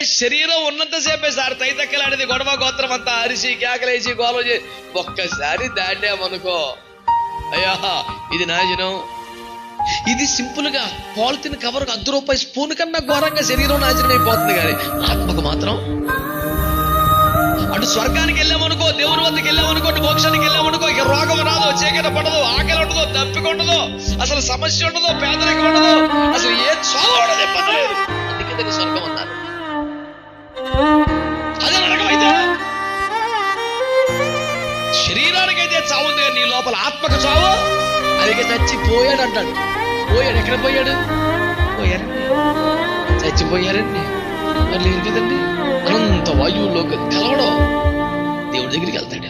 శరీరం ఉన్నంతసేపే సార్ తైతక్కలాడేది, గొడవ గోత్రం అంతా అరిసి కేకలేసి గోల చేసి ఒక్కసారి దాటామనుకో అయ్యా ఇది నాశనం. ఇది సింపుల్ గా పాలిథిన్ కవర్ ₹1 స్పూన్ కన్నా ఘోరంగా శరీరం నాశనం అయిపోతుంది. కానీ ఆత్మకు మాత్రం అటు స్వర్గానికి వెళ్ళామనుకో, దేవుని వద్దకు వెళ్ళామనుకో, అటు మోక్షానికి వెళ్ళామనుకో, ఇక రోగం రాదు, చీకటి పడదు, ఆకలి ఉండదు, దప్పిక ఉండదు, అసలు సమస్య ఉండదు, పేదరికం ఉండదు, అసలు ఏ చావు ఉండదు, ఇబ్బంది లేదు. అందుకే దాన్ని స్వర్గం అన్నారు. అదే నరకమైతే శరీరానికైతే చావు ఉంది, నీ లోపల ఆత్మకు చావు. అది చచ్చిపోయాడు అంటాడు. పోయాడు, ఎక్కడ పోయాడు? పోయారండి, చచ్చిపోయారండి. మరి లేదు కదండి, అనంత వాయువులో కలవడం దేవుడి దగ్గరికి వెళ్తాడు.